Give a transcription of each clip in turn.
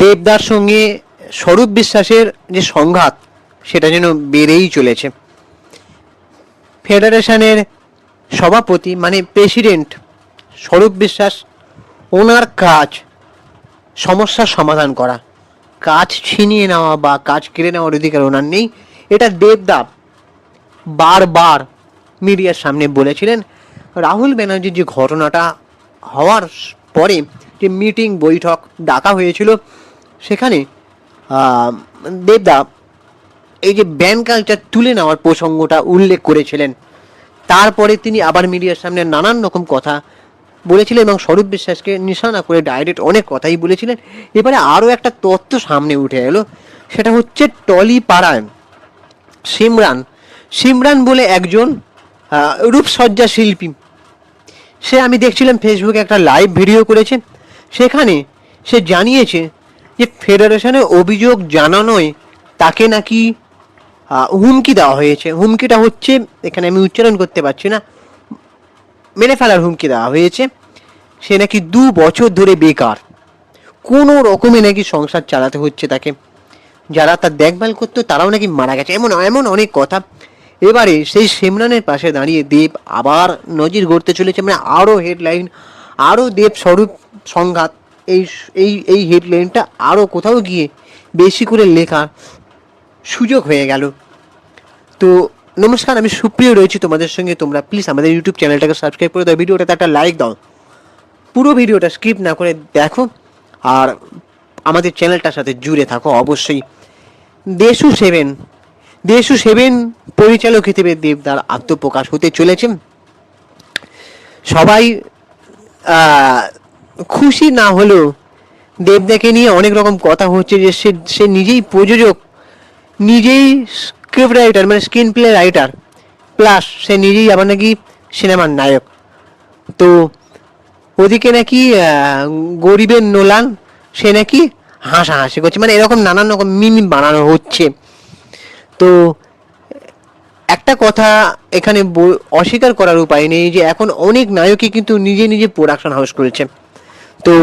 দেবদার সঙ্গে স্বরূপ বিশ্বাসের যে সংঘাত সেটা যেন বেড়েই চলেছে। ফেডারেশনের সভাপতি মানে প্রেসিডেন্ট স্বরূপ বিশ্বাস, ওনার কাজ সমস্যার সমাধান করা, কাজ ছিনিয়ে নেওয়া বা কাজ কেড়ে নেওয়ার অধিকার ওনার নেই। এটা দেবদা বারবার মিডিয়ার সামনে বলেছিলেন। রাহুল ব্যানার্জির যে ঘটনাটা হওয়ার পরে যে মিটিং বৈঠক ডাকা হয়েছিল, সেখানে দেবদা এই যে ব্যান কালচার তুলে নেওয়ার প্রসঙ্গটা উল্লেখ করেছিলেন। তারপরে তিনি আবার মিডিয়ার সামনে নানান রকম কথা বলেছিলেন এবং স্বরূপ বিশ্বাসকে নিশানা করে ডাইরেক্ট অনেক কথাই বলেছিলেন। এবারে আরও একটা তথ্য সামনে উঠে এলো, সেটা হচ্ছে টলিপাড়ায় সিমরান বলে একজন রূপসজ্জা শিল্পী, সে আমি দেখছিলাম ফেসবুকে একটা লাইভ ভিডিও করেছে। সেখানে সে জানিয়েছে যে ফেডারেশনে অভিযোগ জানানোয় তাকে নাকি হুমকি দেওয়া হয়েছে। হুমকিটা হচ্ছে, এখানে আমি উচ্চারণ করতে পারছি না, মেরে ফেলার হুমকি দেওয়া হয়েছে। সে নাকি 2 বছর ধরে বেকার, কোনো রকমে নাকি সংসার চালাতে হচ্ছে তাকে, যারা তার দেখভাল করতো তারাও নাকি মারা গেছে, এমন এমন অনেক কথা। এবারে সেই সিমরানের পাশে দাঁড়িয়ে দেব আবার নজির গড়তে চলেছে, মানে আরও হেডলাইন, আরও দেব স্বরূপ সংঘাত, এই এই এই হেডলাইনটা আরও কোথাও গিয়ে বেশি করে লেখার সুযোগ হয়ে গেল। তো নমস্কার, আমি সুপ্রিয় রয়েছি তোমাদের সঙ্গে। তোমরা প্লিজ আমাদের ইউটিউব চ্যানেলটাকে সাবস্ক্রাইব করে দাও, ভিডিওটাতে একটা লাইক দাও, পুরো ভিডিওটা স্কিপ না করে দেখো, আর আমাদের চ্যানেলটার সাথে জুড়ে থাকো অবশ্যই। দেশু সেভেন পরিচালক হিসেবে দেবদার আত্মপ্রকাশ হতে চলেছে। সবাই খুশি না হলেও দেবদাকে নিয়ে অনেক রকম কথা হচ্ছে যে সে নিজেই প্রযোজক, নিজেই স্ক্রিপ্ট রাইটার মানে স্ক্রিন প্লে রাইটার, প্লাস সে নিজেই আবার নাকি সিনেমার নায়ক। তো ওদিকে নাকি গরিবের নোলান, সে নাকি হাসাহাসি করছে, মানে এরকম নানান রকম মিম বানানো হচ্ছে। তো একটা কথা এখানে অস্বীকার করার উপায় নেই যে এখন অনেক নায়কই কিন্তু নিজে নিজে প্রোডাকশন হাউস করেছে। তো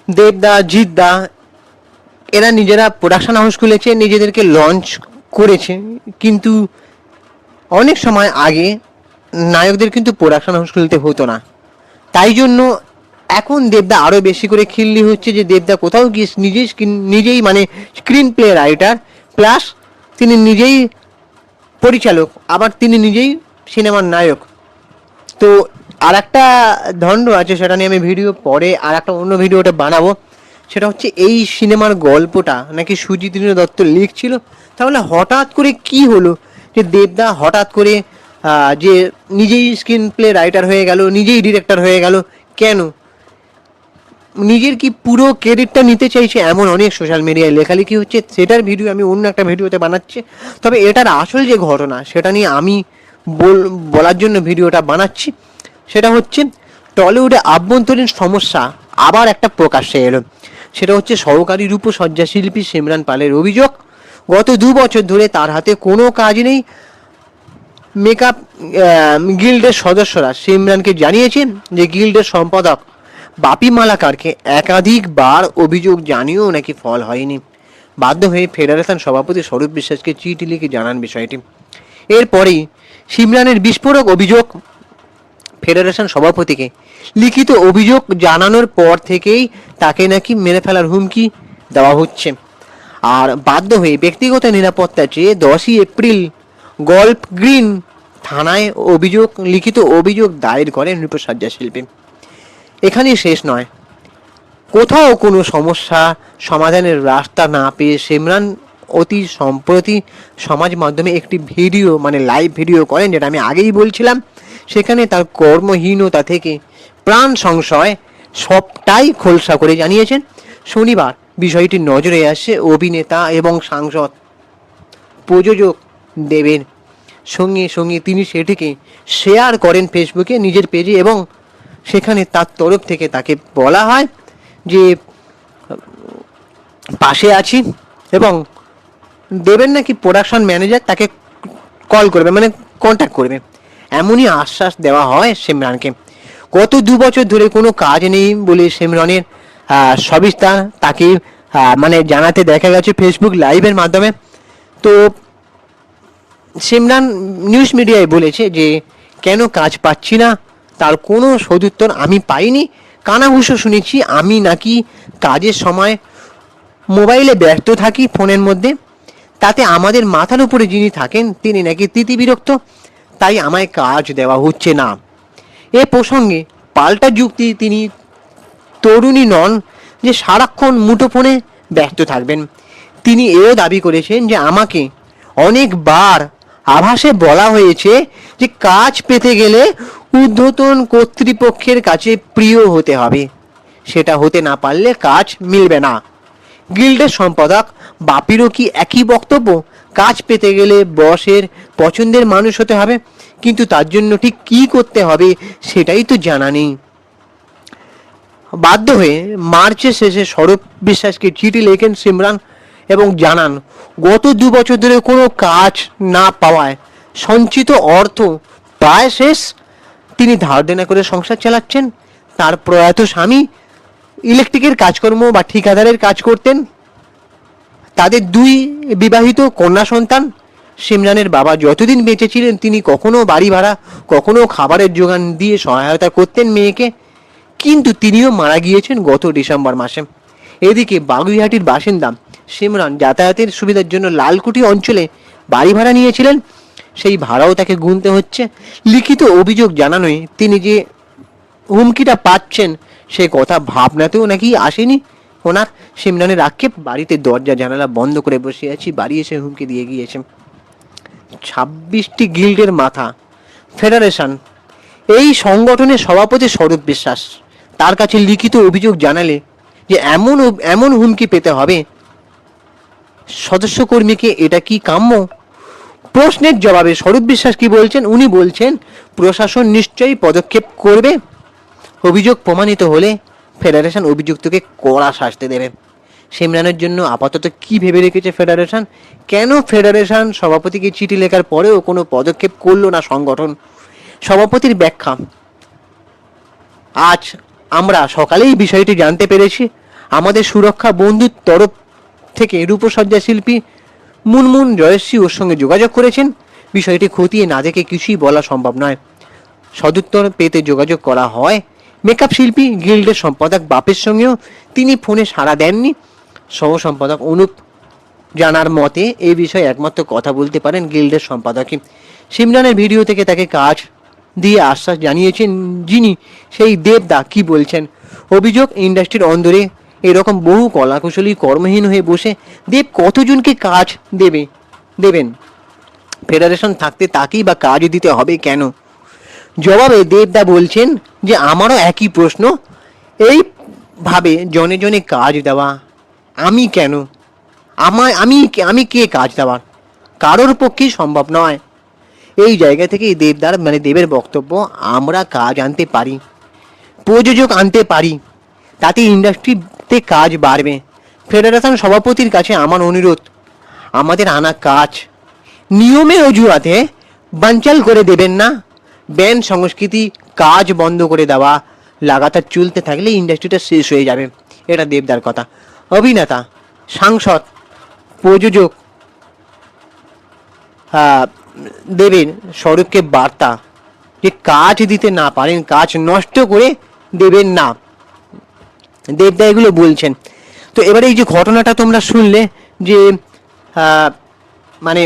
দেবদা, জিৎদা এরা নিজেরা প্রোডাকশন হাউস খুলেছে, নিজেদেরকে লঞ্চ করেছে, কিন্তু অনেক সময় আগে নায়কদের কিন্তু প্রোডাকশন হাউস খুলতে হতো না। তাই জন্য এখন দেবদা আরও বেশি করে খিল্লি হচ্ছে যে দেবদা কোথাও গিয়ে নিজেই মানে স্ক্রিন প্লে রাইটার, প্লাস তিনি নিজেই পরিচালক, আবার তিনি নিজেই সিনেমার নায়ক। তো আর একটা ধন্ড আছে, সেটা নিয়ে আমি ভিডিও পরে আর একটা অন্য ভিডিওটা বানাবো। সেটা হচ্ছে এই সিনেমার গল্পটা নাকি সুজিত দত্ত লিখছিল, তাহলে হঠাৎ করে কি হলো যে দেবদা হঠাৎ করে যে নিজেই স্ক্রিন প্লে রাইটার হয়ে গেল, নিজেই ডিরেক্টর হয়ে গেল, কেন? নিজের কি পুরো ক্রেডিটটা নিতে চাইছে এমন অনেক সোশ্যাল মিডিয়ায় লেখালেখি হচ্ছে, সেটার ভিডিও আমি অন্য একটা ভিডিওতে বানাচ্ছি। তবে এটার আসল যে ঘটনা সেটা নিয়ে আমি বলার জন্য ভিডিওটা বানাচ্ছি। সেটা হচ্ছে টলিউডে আভ্যন্তরীণ সমস্যা আবার একটা প্রকাশ্যে এলো। সেটা হচ্ছে সহকারী রূপসজ্জা শিল্পী সিমরান পালের অভিযোগ, গত 2 বছর ধরে তার হাতে কোনো কাজ নেই। মেকআপ গিল্ডের সদস্যরা সিমরানকে জানিয়েছেন যে গিল্ডের সম্পাদক বাপি মালাকারকে একাধিকবার অভিযোগ জানিয়েও নাকি ফল হয়নি। বাধ্য হয়ে ফেডারেশন সভাপতি স্বরূপ বিশ্বাসকে চিঠি লিখে জানান বিষয়টি। এরপরেই সিমরানের বিস্ফোরক অভিযোগ, ফেডারেশন সভাপতিকে লিখিত অভিযোগ জানানোর পর থেকেই তাকে নাকি মেরে ফেলার হুমকি দেওয়া হচ্ছে। আর বাধ্য হয়ে ব্যক্তিগত নিরাপত্তা চেয়ে 10ই এপ্রিল গল্ফ গ্রিন থানায় লিখিত অভিযোগ দায়ের করেন রূপসজ্জা শিল্পী। এখানেই শেষ নয়, কোথাও কোনো সমস্যা সমাধানের রাস্তা না পেয়ে সিমরান অতি সম্প্রতি সমাজ মাধ্যমে একটি ভিডিও মানে লাইভ ভিডিও করেন, যেটা আমি আগেই বলছিলাম। সেখানে তার কর্মহীনতা থেকে প্রাণ সংশয় সবটাই খোলসা করে জানিয়েছেন। শনিবার বিষয়টি নজরে আসে অভিনেতা এবং সাংসদ প্রযোজক দেবের সঙ্গে সঙ্গে তিনি সেটিকে শেয়ার করেন ফেসবুকে নিজের পেজে, এবং সেখানে তার তরফ থেকে তাকে বলা হয় যে পাশে আছি, এবং দেবেন নাকি প্রোডাকশন ম্যানেজার তাকে কল করবে মানে কন্ট্যাক্ট করবে, এমনই আশ্বাস দেওয়া হয় সিমরানকে। গত 2 বছর ধরে কোনো কাজ নেই বলে সিমরানের সবিস্তার তাকে মানে জানাতে দেখা গেছে ফেসবুক লাইভের মাধ্যমে। তো সিমরান নিউজ মিডিয়ায় বলেছে যে কেন কাজ পাচ্ছি না তার কোনো সদুত্তর আমি পাইনি। কানাঘুষো শুনেছি আমি নাকি কাজের সময় মোবাইলে ব্যস্ত থাকি ফোনের মধ্যে, তাতে আমাদের মাথার উপরে যিনি থাকেন তিনি নাকি তিতিবিরক্ত, তাই আমায় কাজ দেওয়া হচ্ছে না। এ প্রসঙ্গে পাল্টা যুক্তি তিনি তরুণী নন যে সারাক্ষণ মুঠোফোনে ব্যস্ত থাকবেন। তিনি এও দাবি করেছেন যে আমাকে অনেকবার আভাসে বলা হয়েছে যে কাজ পেতে গেলে ঊর্ধ্বতন কর্তৃপক্ষের কাছে প্রিয় হতে হবে, সেটা হতে না পারলে কাজ মিলবে না। গিল্ডের সম্পাদক বাপিরও কি একই বক্তব্য? কাজ পেতে গেলে বসের পছন্দের মানুষ হতে হবে, কিন্তু তার জন্য ঠিক কী করতে হবে সেটাই তো জানা নেই। বাধ্য হয়ে মার্চের শেষে সৌরভ বিশ্বাসকে চিঠি লেখেন সিমরান এবং জানান গত 2 বছর ধরে কোনো কাজ না পাওয়ায় সঞ্চিত অর্থ প্রায় শেষ। তিনি ধার দেনা করে সংসার চালাচ্ছেন। তার প্রয়াত স্বামী ইলেকট্রিকের কাজকর্ম বা ঠিকাদারের কাজ করতেন। তাদের 2 বিবাহিত কন্যা সন্তান। সিমরানের বাবা যতদিন বেঁচে ছিলেন তিনি কখনো বাড়ি ভাড়া কখনো খাবারের যোগান দিয়ে সহায়তা করতেন মেয়েকে, কিন্তু তিনিও মারা গিয়েছেন গত ডিসেম্বর মাসে। এদিকে বাগুইহাটির বাসিন্দা সিমরান যাতায়াতের সুবিধার জন্য লালকুঠি অঞ্চলে বাড়ি ভাড়া নিয়েছিলেন, সেই ভাড়াও তাকে গুনতে হচ্ছে। লিখিত অভিযোগ জানানোয় তিনি যে হুমকিটা পাচ্ছেন সে কথা ভাবনাতেও নাকি আসেনি ওনার। সিমরানের আক্ষেপ, বাড়িতে দরজা জানালা বন্ধ করে বসে আছি, বাড়ি এসে হুমকি দিয়ে গিয়েছে। 26টি গিল্ডের মাথা ফেডারেশন, এই সংগঠনের সভাপতি সৌরভ বিশ্বাস, তার কাছে লিখিত অভিযোগ জানালে যে এমন হুমকি পেতে হবে সদস্য কর্মীকে, এটা কি কাম্য? প্রশ্নের জবাবে সৌরভ বিশ্বাস কি বলছেন? উনি বলছেন প্রশাসন নিশ্চয়ই পদক্ষেপ করবে। অভিযোগ প্রমাণিত হলে ফেডারেশন অভিযুক্তকে কড়া শাস্তি দেবে। সিমরানের জন্য আপাতত কি ভেবে রেখেছে ফেডারেশন? কেন ফেডারেশন সভাপতিকে চিঠি লেখার পরেও কোনো পদক্ষেপ করলো না সংগঠন? সভাপতির ব্যাখ্যা, আজ আমরা সকালেই বিষয়টি জানতে পেরেছি। আমাদের সুরক্ষা বন্ধুর তরফ থেকে রূপসজ্জা শিল্পী মুনমুন জয়শ্রী ওর সঙ্গে যোগাযোগ করেছেন। বিষয়টি খতিয়ে না দেখে কিছুই বলা সম্ভব নয়। সদুত্তর পেতে যোগাযোগ করা হয় মেকআপ শিল্পী গিল্ডের সম্পাদক বাপের সঙ্গেও, তিনি ফোনে সাড়া দেননি। সহ সম্পাদক অনুপ জানার মতে এই বিষয়ে একমাত্র কথা বলতে পারেন গিল্ডের সম্পাদকই। সিমরানের ভিডিও থেকে তাকে কাজ দিয়ে আশ্বাস জানিয়েছেন যিনি, সেই দেবদা কি বলছেন? অভিযোগ ইন্ডাস্ট্রির অন্দরে এরকম বহু কলাকুশলী কর্মহীন হয়ে বসে দেব কতজনকে কাজ দেবেন? ফেডারেশন থাকতে তাকেই বা কাজ দিতে হবে কেন? জবাবে দেবদা বলছেন যে আমারও একই প্রশ্ন, এইভাবে জনে জনে কাজ দেওয়া আমি কেন? আমি কে কাজ দেওয়ার? কারোর পক্ষেই সম্ভব নয়। এই জায়গা থেকে দেবের বক্তব্য, আমরা কাজ আনতে পারি, প্রযোজক আনতে পারি, তাতে ইন্ডাস্ট্রিতে কাজ বাড়বে। ফেডারেশন সভাপতির কাছে আমার অনুরোধ, আমাদের আনা কাজ নিয়মের অজুহাতে বানচাল করে দেবেন না। ব্যান্ড সংস্কৃতি কাজ বন্ধ করে দেওয়া লাগাতার চলতে থাকলে ইন্ডাস্ট্রিটা শেষ হয়ে যাবে, এটা দেবদার কথা। অভিনেতা, সাংসদ, প্রযোজক দেবেন সৌরভকে বার্তা যে কাজ দিতে না পারেন, কাজ নষ্ট করে দেবেন না। দেবদা এগুলো বলছেন। তো এবারে এই যে ঘটনাটা তোমরা শুনলে যে মানে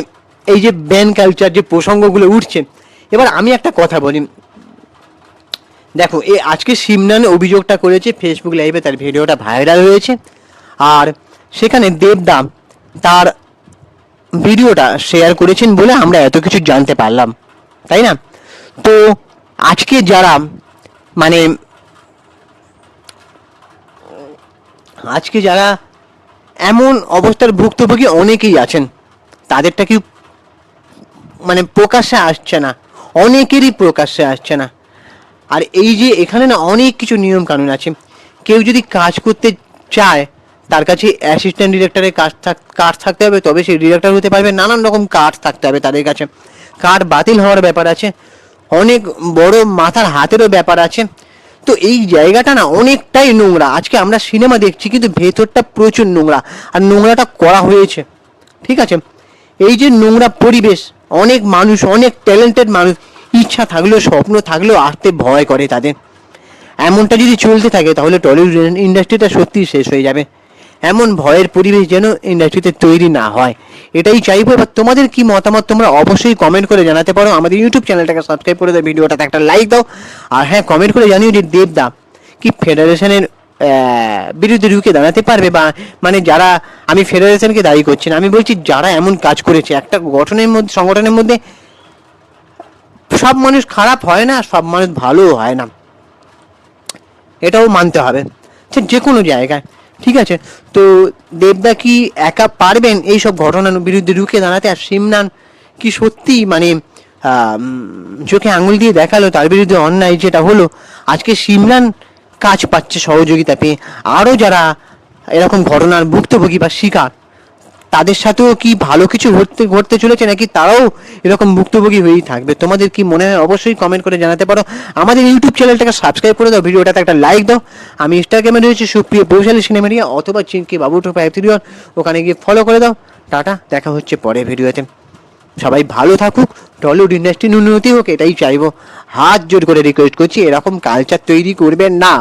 এই যে ব্যান কালচার যে প্রসঙ্গগুলো উঠছে, এবার আমি একটা কথা বলি। দেখো, আজকে সিমরান অভিযোগটা করেছে ফেসবুক লাইভে, তার ভিডিওটা ভাইরাল হয়েছে, আর সেখানে দেবদা তার ভিডিওটা শেয়ার করেছেন বলে আমরা এত কিছু জানতে পারলাম, তাই না? তো আজকে যারা এমন অবস্থার ভুক্তভোগী অনেকেই আছেন, তাদেরটা কি প্রকাশ্যে আসছে না, অনেকেরই প্রকাশ্যে আসছে না। আর এই যে এখানে না অনেক কিছু নিয়ম কানুন আছে। কেউ যদি কাজ করতে চায় তার কাছে অ্যাসিস্ট্যান্ট ডিরেক্টরের কার্ড থাকতে হবে, তবে সে ডিরেক্টর হতে পারবে। নানান রকম কার্ড থাকতে হবে তাদের কাছে। কার্ড বাতিল হওয়ার ব্যাপার আছে, অনেক বড় মাথার হাতেরও ব্যাপার আছে। তো এই জায়গাটা না অনেকটাই নোংরা। আজকে আমরা সিনেমা দেখছি কিন্তু ভেতরটা প্রচুর নোংরা, আর নোংরাটা করা হয়েছে, ঠিক আছে? এই যে নোংরা পরিবেশ, অনেক মানুষ, অনেক ট্যালেন্টেড মানুষ, ইচ্ছা থাকলেও স্বপ্ন থাকলেও আসতে ভয় করে তাদের। এমনটা যদি চলতে থাকে তাহলে টলিউড ইন্ডাস্ট্রিটা সত্যিই শেষ হয়ে যাবে। এমন ভয়ের পরিবেশ যেন ইন্ডাস্ট্রিতে তৈরি না হয়, এটাই চাইবো। এবার তোমাদের কি মতামত তোমরা অবশ্যই কমেন্ট করে জানাতে পারো। আমাদের ইউটিউব চ্যানেলটাকে সাবস্ক্রাইব করে দাও, ভিডিওটাতে একটা লাইক দাও। আর হ্যাঁ, কমেন্ট করে জানিও যে দেবদা কি ফেডারেশনের বিরুদ্ধে রুখে দাঁড়াতে পারবে, বা মানে যারা, আমি ফেডারেশনকে দায়ী করছি না, আমি বলছি যারা এমন কাজ করেছে। একটা সংগঠনের মধ্যে সব মানুষ খারাপ হয় না, সব মানুষ ভালোও হয় না, এটাও মানতে হবে, যে কোনো জায়গায়, ঠিক আছে? তো দেবদা কি একা পারবেন এই সব ঘটনার বিরুদ্ধে রুখে দাঁড়াতে? আর সিমরান কি সত্যি মানে চোখে আঙুল দিয়ে দেখালো তার বিরুদ্ধে অন্যায় যেটা হলো, আজকে সিমরান কাজ পাচ্ছে সহযোগিতা পেয়ে। আরও যারা এরকম ঘটনার ভুক্তভোগী বা শিকার, তাদের সাথেও কি ভালো কিছু ঘটতে চলেছে, নাকি তারাও এরকম ভুক্তভোগী হয়েই থাকবে? তোমাদের কি মনে হয় অবশ্যই কমেন্ট করে জানাতে পারো। আমাদের ইউটিউব চ্যানেলটাকে সাবস্ক্রাইব করে দাও, ভিডিওটাতে একটা লাইক দাও। আমি ইনস্টাগ্রামে রয়েছে সুপ্রিয় বৈশালী সিনেমেরিয়া, অথবা চিনকি বাবু টো 531, ওখানে গিয়ে ফলো করে দাও। টাটা, দেখা হচ্ছে পরের ভিডিওতে। সবাই ভালো থাকুক, টলিউড ইন্ডাস্ট্রির উন্নতি হোক, এটাই চাইবো। হাত জোর করে রিকোয়েস্ট করছি, এরকম কালচার তৈরি করবেন না।